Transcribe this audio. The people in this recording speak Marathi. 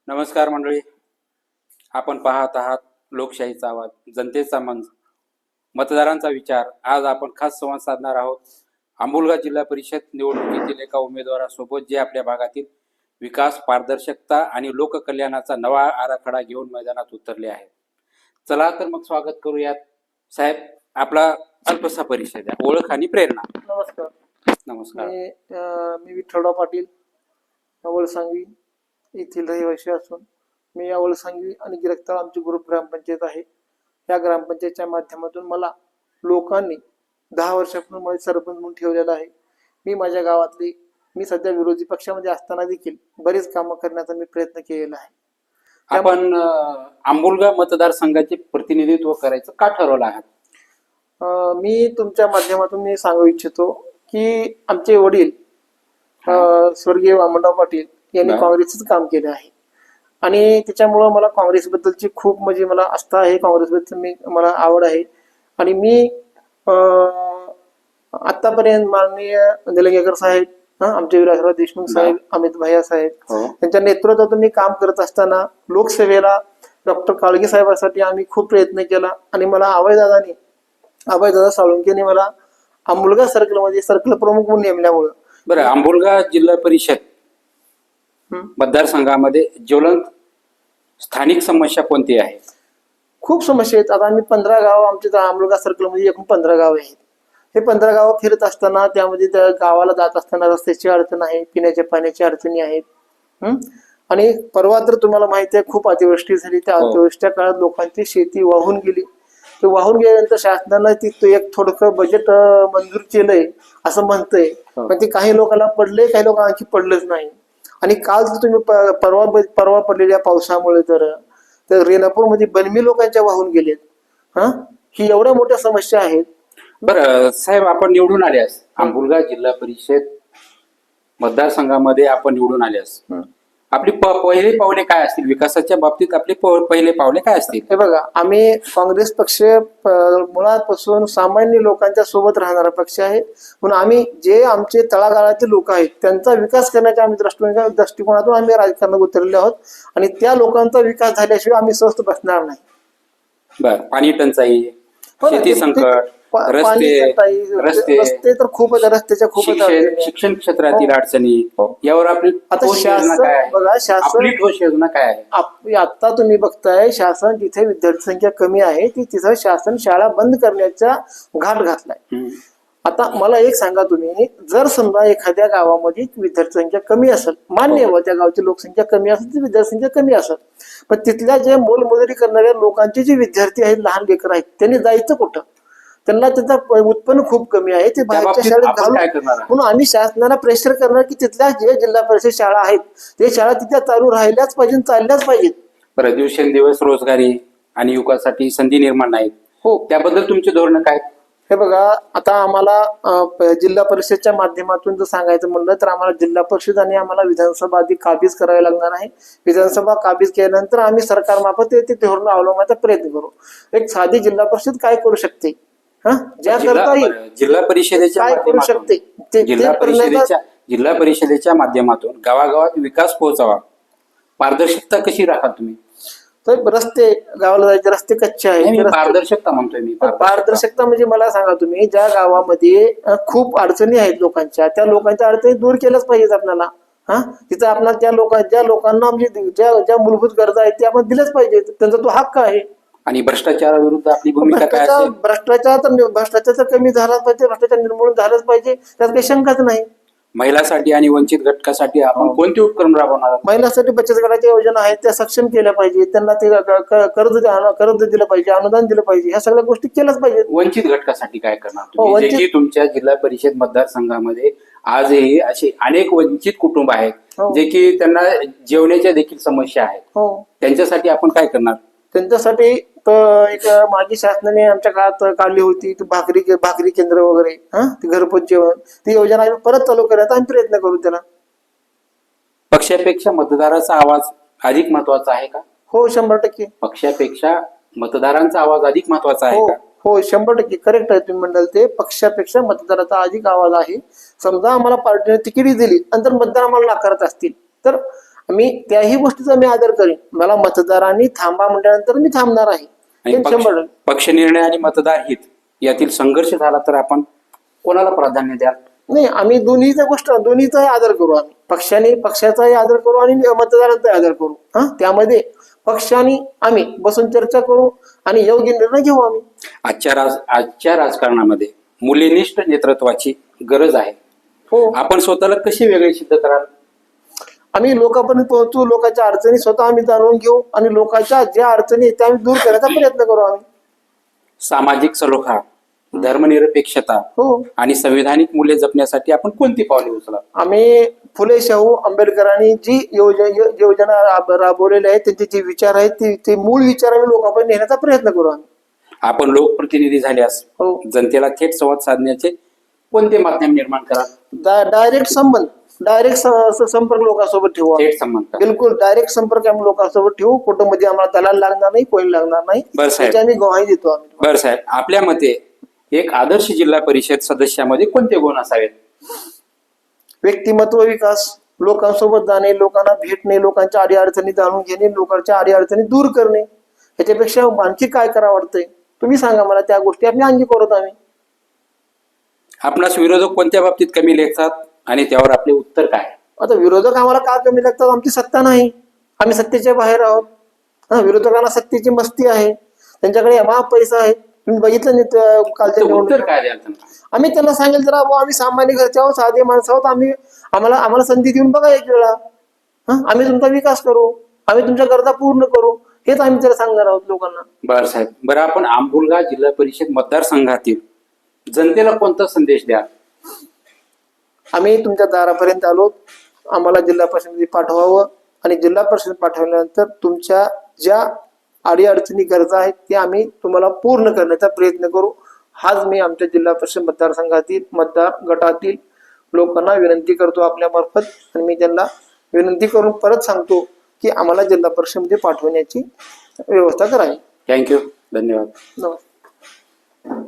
नमस्कार मंडळी, आपण पाहत आहात लोकशाहीचा आवाज, जनतेचा मंच, मतदारांचा विचार. आज आपण खास संवाद साधणार आहोत आंबुलगा जिल्हा परिषद निवडणुकीतील एका उमेदवारासोबत जे आपल्या भागातील विकास, पारदर्शकता आणि लोककल्याणाचा नवा आराखडा घेऊन मैदानात उतरले आहेत. चला तर मग स्वागत करूयात. साहेब, आपला अल्पसा परिचय द्या, ओळख आणि प्रेरणा. नमस्कार. नमस्कार. मी विठ्ठलराव पाटील, अवळसांगवी येथील रहिवासी असून मी अवळसांगवी आणि गिरकताळ आमची ग्रुप ग्रामपंचायत आहे. या ग्रामपंचायतच्या माध्यमातून मला लोकांनी 10 वर्षापूर्वी मला सरपंच म्हणून ठेवलेला आहे. मी माझ्या गावातली, मी सध्या विरोधी पक्षामध्ये असताना देखील बरेच कामं करण्याचा मी प्रयत्न केलेला आहे. आपण आंबुलगा मतदारसंघाचे प्रतिनिधित्व करायचं का ठरवलं आहे? मी तुमच्या माध्यमातून मी सांगू इच्छितो की आमचे वडील स्वर्गीय वामनराव पाटील यांनी काँग्रेसच काम केले आहे आणि त्याच्यामुळं मला काँग्रेसबद्दलची खूप म्हणजे मला आस्था आहे. काँग्रेसबद्दल मला आवड आहे आणि मी आतापर्यंत माननीय निलंगेकर साहेब, आमचे विलासराव देशमुख साहेब, अमित भैया साहेब त्यांच्या नेतृत्वातून मी काम करत असताना लोकसेवेला डॉक्टर काळगे साहेबांसाठी आम्ही खूप प्रयत्न केला आणि मला अभयदादा साळुंकेने मला आंबुलगा सर्कलमध्ये सर्कल प्रमुख म्हणून नेमल्यामुळं. बरं, आंबुलगा जिल्हा परिषद मतदारसंघामध्ये ज्वलंत स्थानिक समस्या कोणती आहे? खूप समस्या आहेत. आता आम्ही 15 गाव, आमच्या आंबुलगा सर्कलमध्ये एकूण 15 गाव आहेत. हे 15 गाव फिरत असताना त्यामध्ये त्या गावाला जात असताना रस्त्याची अडचण आहे, पिण्याच्या पाण्याची अडचणी आहेत. आणि परवा तर तुम्हाला माहिती आहे खूप अतिवृष्टी झाली. त्या अतिवृष्टीच्या काळात लोकांची शेती वाहून गेली. ते वाहून गेल्यानंतर शासनानं एक थोडंसं बजेट मंजूर केलंय असं म्हणतंय, पण ते काही लोकांना पडले, काही लोकांना आणखी पडलंच नाही. आणि काल जर तुम्ही परवा पडलेल्या पावसामुळे तर रेणापूरमध्ये बनमी लोकांच्या वाहून गेलेत. ही एवढ्या मोठ्या समस्या आहेत. बरं साहेब, आपण निवडून आल्यास आंबुलगा जिल्हा परिषद मतदारसंघामध्ये आपण निवडून आल्यास आपली पहिले पावले काय असतील? विकासाच्या बाबतीत आपले पहिले पावले काय असतील? हे बघा, आम्ही काँग्रेस पक्ष मुळापासून सामान्य लोकांच्या सोबत राहणारा पक्ष आहे. म्हणून आम्ही जे आमचे तळागाळातील लोक आहेत त्यांचा विकास करण्याच्या आम्ही दृष्टिकोनातून आम्ही राजकारणात उतरलेले आहोत आणि त्या लोकांचा विकास झाल्याशिवाय आम्ही स्वस्थ बसणार नाही. बर, पाणी टंचाई, शेती संकट, रस्ते तर खूपच, रस्त्याच्या खूपच शिक्षण क्षेत्रातील अडचणी, यावर आपली आता शासन बघा, शासन ठोस योजना काय आहे? आता तुम्ही बघताय शासन जिथे विद्यार्थी संख्या कमी आहे तिथं शासन शाळा बंद करण्याचा घाट घातलाय. आता मला एक सांगा, तुम्ही जर समजा एखाद्या गावामध्ये विद्यार्थी संख्या कमी असेल, मान्य आहे त्या गावची लोकसंख्या कमी असेल, ती विद्यार्थी संख्या कमी असेल, पण तिथल्या जे मोलमजुरी करणाऱ्या लोकांचे जे विद्यार्थी आहेत, लहान लेकर आहेत, त्यांनी जायचं कुठं? त्यांना त्याचं उत्पन्न खूप कमी आहे, ते बाहेरच्या शाळेत घालून. म्हणून आम्ही शासनाला प्रेशर करणार की तिथल्या जे जिल्हा परिषद शाळा आहेत ते शाळा तिथल्या चालू राहिल्याच पाहिजे, चालल्याच पाहिजेत. बरं, दिवसेंदिवस रोजगारी आणि युवकासाठी संधी निर्माण नाहीत. हो, त्याबद्दल तुमचे धोरण काय? हे बघा, आता आम्हाला जिल्हा परिषदच्या माध्यमातून जर सांगायचं म्हणलं तर आम्हाला जिल्हा परिषद आणि आम्हाला विधानसभा आधी काबीज करावी लागणार आहे. विधानसभा काबीज केल्यानंतर आम्ही सरकारमार्फत ते धोरण अवलंबण्याचा प्रयत्न करू. एक साधी जिल्हा परिषद काय करू शकते, जिल्हा परिषदेच्या काय करू शकते, जिल्हा परिषदेच्या माध्यमातून गावागावात विकास पोहोचावा, पारदर्शकता कशी राखा तुम्ही? तर रस्ते, गावाला जायचे रस्ते कच्चे आहेत. पारदर्शकता म्हणतोय मी. पारदर्शकता म्हणजे मला सांगा, तुम्ही ज्या गावामध्ये खूप अडचणी आहेत लोकांच्या, त्या लोकांच्या अडचणी दूर केल्याच पाहिजेत आपल्याला. तिथं आपल्याला ज्या लोकांना म्हणजे ज्या मूलभूत गरजा आहेत त्या आपण दिल्याच पाहिजेत, त्यांचा तो हक्क आहे. आणि भ्रष्टाचाराविरुद्ध आपली भूमिका काय असेल? भ्रष्टाचार तर कमी झालाच पाहिजे, भ्रष्टाचार निर्मूलन झालंच पाहिजे, त्यात काही शंकाच नाही. महिलांसाठी आणि वंचित घटकासाठी आपण कोणते उपक्रम राबवणार? महिलांसाठी बचत गटाच्या योजना आहेत त्या सक्षम केल्या पाहिजे, त्यांना ते कर्ज दिलं पाहिजे, अनुदान दिलं पाहिजे, ह्या सगळ्या गोष्टी केल्याच पाहिजेत. वंचित घटकासाठी काय करणार तुम्ही? जे की तुमच्या जिल्हा परिषद मतदारसंघामध्ये आजही असे अनेक वंचित कुटुंब आहेत जे की त्यांना जेवणाच्या देखील समस्या आहेत, त्यांच्यासाठी आपण काय करणार? त्यांच्यासाठी तर एक माजी शासनाने आमच्या काळात काढली होती भाकरी केंद्र वगैरे, ती घरपोच जेवण, ती योजना आम्ही परत चालू करण्याचा आम्ही प्रयत्न करू. त्याला पक्षापेक्षा मतदाराचा आवाज अधिक महत्वाचा आहे का? हो, 100%. पक्षापेक्षा मतदारांचा आवाज अधिक महत्वाचा आहे का? हो, 100% करेक्ट आहे तुम्ही म्हणाल ते. पक्षापेक्षा मतदाराचा अधिक आवाज आहे. समजा आम्हाला पार्टीने तिकीट दिली नंतर मतदार आम्हाला नाकारत असतील तर मी त्याही गोष्टीचा मी आदर करीन. मला मतदारांनी थांबा म्हटल्यानंतर मी थांबणार आहे. आणि हे 100%. पक्ष निर्णय आणि मतदार हित यातील संघर्ष झाला तर आपण कोणाला प्राधान्य द्याल? नाही, आम्ही दोन्हीचाही आदर करू. आम्ही पक्षाचाही आदर करू आणि मतदारांचाही आदर करू. त्यामध्ये पक्ष आणि आम्ही बसून चर्चा करू आणि योग्य निर्णय घेऊ आम्ही. आजच्या राजकारणामध्ये मूल्यनिष्ठ नेतृत्वाची गरज आहे. हो, आपण स्वतःला कशी वेगळे सिद्ध कराल? आम्ही लोकांपर्यंत पोहोचू, लोकांच्या अडचणी स्वतः आम्ही जाणून घेऊ आणि लोकांच्या ज्या अडचणी आहेत त्या आम्ही दूर करण्याचा प्रयत्न करू आम्ही. सामाजिक सलोखा, धर्मनिरपेक्षता हो, आणि संवैधानिक मूल्य जपण्यासाठी आपण कोणती पावले उचला? आम्ही फुले शाहू आंबेडकरांनी जी योजना राबवलेल्या आहेत त्यांचे जे विचार आहेत ते मूळ विचार आम्ही लोकांपर्यंत नेण्याचा प्रयत्न करू आम्ही. आपण लोकप्रतिनिधी झाल्यास हो, जनतेला थेट संवाद साधण्याचे कोणते माध्यम निर्माण कराल? डायरेक्ट संपर्क लोकांसोबत ठेवू आम्ही. थेट संबंध. बिलकुल डायरेक्ट संपर्क आम्ही लोकांसोबत ठेवू. कुटुंबामध्ये आम्हाला दलाल लागणार नाही, कोणी लागणार नाही. बरं साहेब. त्याची आम्ही ग्वाही देतो आम्ही. बरं साहेब, आपल्या मते एक आदर्श जिल्हा परिषद सदस्यामध्ये कोणते गुण असावेत? व्यक्तिमत्व विकास, लोकांसोबत जाणे, लोकांना भेटणे, लोकांच्या अडीअडचणी जाणून घेणे, लोकांच्या अडीअडचणी दूर करणे. ह्याच्यापेक्षा आणखी काय करावं वाटतंय तुम्ही सांगा मला. त्या गोष्टी आम्ही आणखी करत आम्ही. आपणास विरोधक कोणत्या बाबतीत कमी लेखतात आणि त्यावर आपले उत्तर काय? आता विरोधक आम्हाला का कमी लागतात? आमची सत्ता नाही, आम्ही सत्तेच्या बाहेर आहोत. विरोधकांना सत्तेची मस्ती आहे, त्यांच्याकडे महाग पैसा आहे. तुम्ही बघितलं नाही कालच्या उत्तर निवडणुकीत. काय द्याल त्यांना? आम्ही त्यांना सांगेल जरा बुवा, आम्ही सामान्य घरचे आहोत, साधे माणसं आहोत. आम्हाला संधी देऊन बघा एक वेळा. आम्ही तुमचा विकास करू, आम्ही तुमच्या गरजा पूर्ण करू, हेच आम्ही त्याला सांगणार आहोत लोकांना. बरं साहेब, बरं आपण आंबुलगा जिल्हा परिषद मतदारसंघातील जनतेला कोणता संदेश द्या? आम्ही तुमच्या दारापर्यंत आलो, आम्हाला जिल्हा परिषदेमध्ये पाठवावं आणि जिल्हा परिषद पाठवल्यानंतर तुमच्या ज्या अडीअडचणी गरजा आहेत त्या आम्ही तुम्हाला पूर्ण करण्याचा प्रयत्न करू. हाच मी आमच्या जिल्हा परिषद मतदारसंघातील मतदार गटातील लोकांना विनंती करतो आपल्या मार्फत. आणि मी त्यांना विनंती करून परत सांगतो की आम्हाला जिल्हा परिषदेमध्ये पाठवण्याची व्यवस्था करावी. थँक्यू, धन्यवाद. नमस्कार.